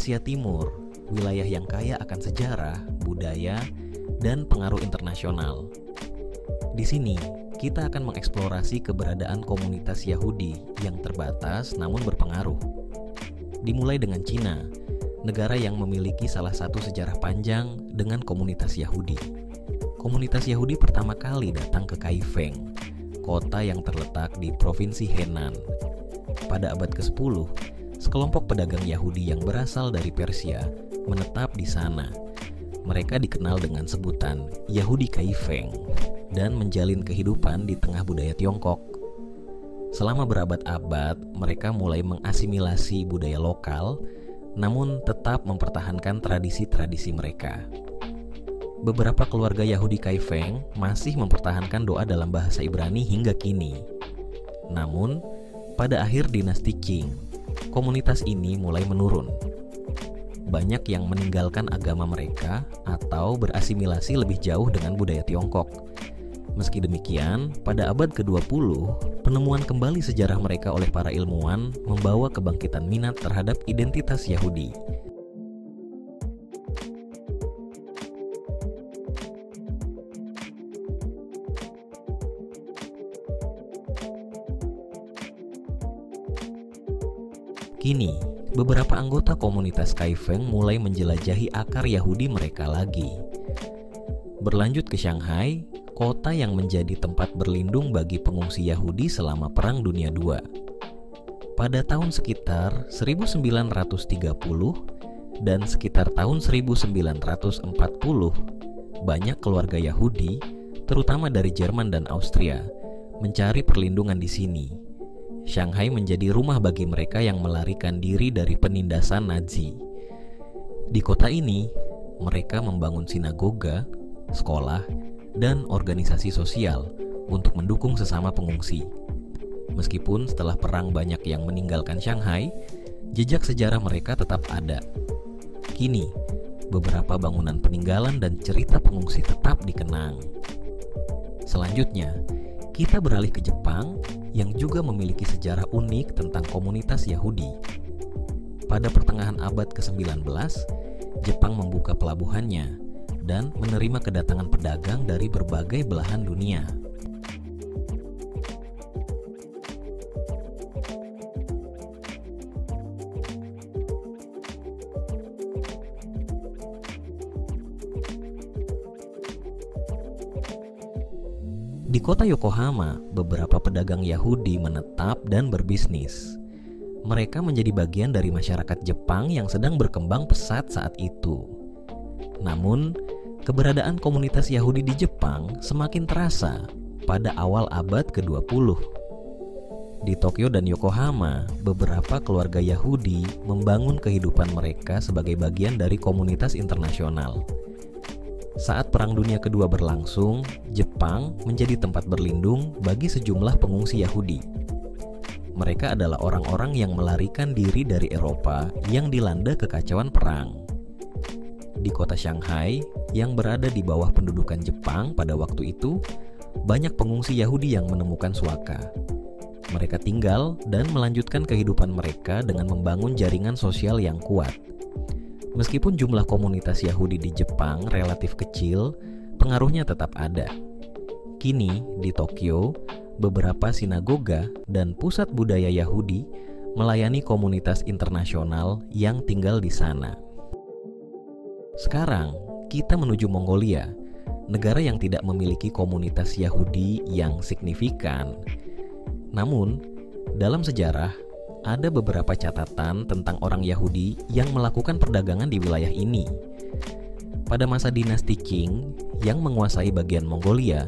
Asia Timur, wilayah yang kaya akan sejarah, budaya, dan pengaruh internasional. Di sini, kita akan mengeksplorasi keberadaan komunitas Yahudi yang terbatas namun berpengaruh. Dimulai dengan Cina, negara yang memiliki salah satu sejarah panjang dengan komunitas Yahudi. Komunitas Yahudi pertama kali datang ke Kaifeng, kota yang terletak di Provinsi Henan. Pada abad ke-10, sekelompok pedagang Yahudi yang berasal dari Persia menetap di sana. Mereka dikenal dengan sebutan Yahudi Kaifeng dan menjalin kehidupan di tengah budaya Tiongkok. Selama berabad-abad, mereka mulai mengasimilasi budaya lokal, namun tetap mempertahankan tradisi-tradisi mereka. Beberapa keluarga Yahudi Kaifeng masih mempertahankan doa dalam bahasa Ibrani hingga kini. Namun, pada akhir dinasti Qing, komunitas ini mulai menurun. Banyak yang meninggalkan agama mereka atau berasimilasi lebih jauh dengan budaya Tiongkok. Meski demikian, pada abad ke-20, penemuan kembali sejarah mereka oleh para ilmuwan membawa kebangkitan minat terhadap identitas Yahudi. Kini, beberapa anggota komunitas Kaifeng mulai menjelajahi akar Yahudi mereka lagi. Berlanjut ke Shanghai, kota yang menjadi tempat berlindung bagi pengungsi Yahudi selama Perang Dunia II. Pada tahun sekitar 1930 dan sekitar tahun 1940, banyak keluarga Yahudi, terutama dari Jerman dan Austria, mencari perlindungan di sini. Shanghai menjadi rumah bagi mereka yang melarikan diri dari penindasan Nazi. Di kota ini, mereka membangun sinagoga, sekolah, dan organisasi sosial untuk mendukung sesama pengungsi. Meskipun setelah perang banyak yang meninggalkan Shanghai, jejak sejarah mereka tetap ada. Kini, beberapa bangunan peninggalan dan cerita pengungsi tetap dikenang. Selanjutnya, kita beralih ke Jepang yang juga memiliki sejarah unik tentang komunitas Yahudi. Pada pertengahan abad ke-19, Jepang membuka pelabuhannya dan menerima kedatangan pedagang dari berbagai belahan dunia. Di kota Yokohama, beberapa pedagang Yahudi menetap dan berbisnis. Mereka menjadi bagian dari masyarakat Jepang yang sedang berkembang pesat saat itu. Namun, keberadaan komunitas Yahudi di Jepang semakin terasa pada awal abad ke-20. Di Tokyo dan Yokohama, beberapa keluarga Yahudi membangun kehidupan mereka sebagai bagian dari komunitas internasional. Saat Perang Dunia Kedua berlangsung, Jepang menjadi tempat berlindung bagi sejumlah pengungsi Yahudi. Mereka adalah orang-orang yang melarikan diri dari Eropa yang dilanda kekacauan perang. Di kota Shanghai, yang berada di bawah pendudukan Jepang pada waktu itu, banyak pengungsi Yahudi yang menemukan suaka. Mereka tinggal dan melanjutkan kehidupan mereka dengan membangun jaringan sosial yang kuat. Meskipun jumlah komunitas Yahudi di Jepang relatif kecil, pengaruhnya tetap ada. Kini, di Tokyo, beberapa sinagoga dan pusat budaya Yahudi melayani komunitas internasional yang tinggal di sana. Sekarang, kita menuju Mongolia, negara yang tidak memiliki komunitas Yahudi yang signifikan. Namun, dalam sejarah, ada beberapa catatan tentang orang Yahudi yang melakukan perdagangan di wilayah ini. Pada masa dinasti Qing yang menguasai bagian Mongolia,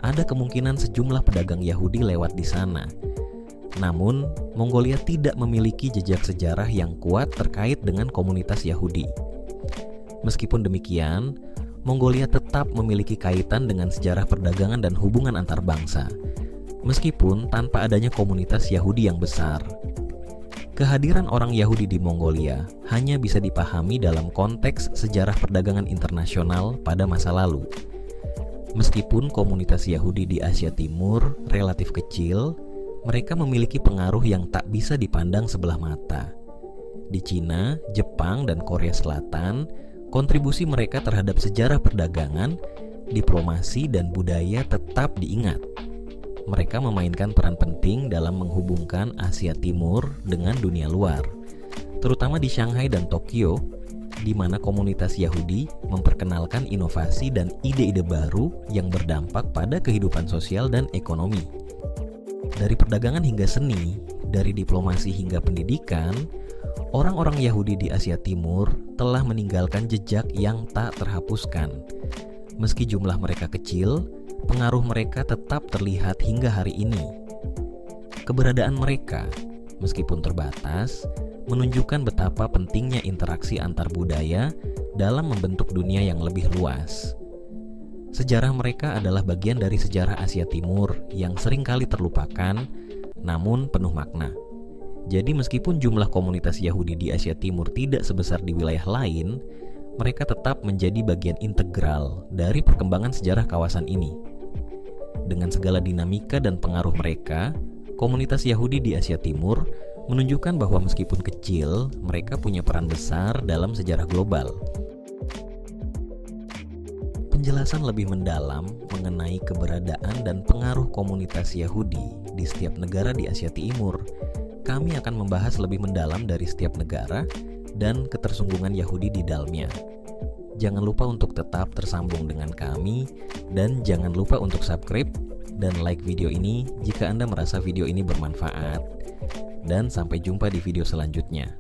ada kemungkinan sejumlah pedagang Yahudi lewat di sana. Namun, Mongolia tidak memiliki jejak sejarah yang kuat terkait dengan komunitas Yahudi. Meskipun demikian, Mongolia tetap memiliki kaitan dengan sejarah perdagangan dan hubungan antar bangsa, meskipun tanpa adanya komunitas Yahudi yang besar. Kehadiran orang Yahudi di Mongolia hanya bisa dipahami dalam konteks sejarah perdagangan internasional pada masa lalu. Meskipun komunitas Yahudi di Asia Timur relatif kecil, mereka memiliki pengaruh yang tak bisa dipandang sebelah mata. Di Cina, Jepang, dan Korea Selatan, kontribusi mereka terhadap sejarah perdagangan, diplomasi, dan budaya tetap diingat. Mereka memainkan peran penting dalam menghubungkan Asia Timur dengan dunia luar, terutama di Shanghai dan Tokyo, di mana komunitas Yahudi memperkenalkan inovasi dan ide-ide baru yang berdampak pada kehidupan sosial dan ekonomi. Dari perdagangan hingga seni, dari diplomasi hingga pendidikan, orang-orang Yahudi di Asia Timur telah meninggalkan jejak yang tak terhapuskan. Meski jumlah mereka kecil, pengaruh mereka tetap terlihat hingga hari ini. Keberadaan mereka, meskipun terbatas, menunjukkan betapa pentingnya interaksi antar budaya dalam membentuk dunia yang lebih luas. Sejarah mereka adalah bagian dari sejarah Asia Timur yang seringkali terlupakan, namun penuh makna. Jadi meskipun jumlah komunitas Yahudi di Asia Timur tidak sebesar di wilayah lain, mereka tetap menjadi bagian integral dari perkembangan sejarah kawasan ini. Dengan segala dinamika dan pengaruh mereka, komunitas Yahudi di Asia Timur menunjukkan bahwa meskipun kecil, mereka punya peran besar dalam sejarah global. Penjelasan lebih mendalam mengenai keberadaan dan pengaruh komunitas Yahudi di setiap negara di Asia Timur, kami akan membahas lebih mendalam dari setiap negara dan ketersinggungan Yahudi di dalamnya. Jangan lupa untuk tetap tersambung dengan kami, dan jangan lupa untuk subscribe dan like video ini jika Anda merasa video ini bermanfaat. Dan sampai jumpa di video selanjutnya.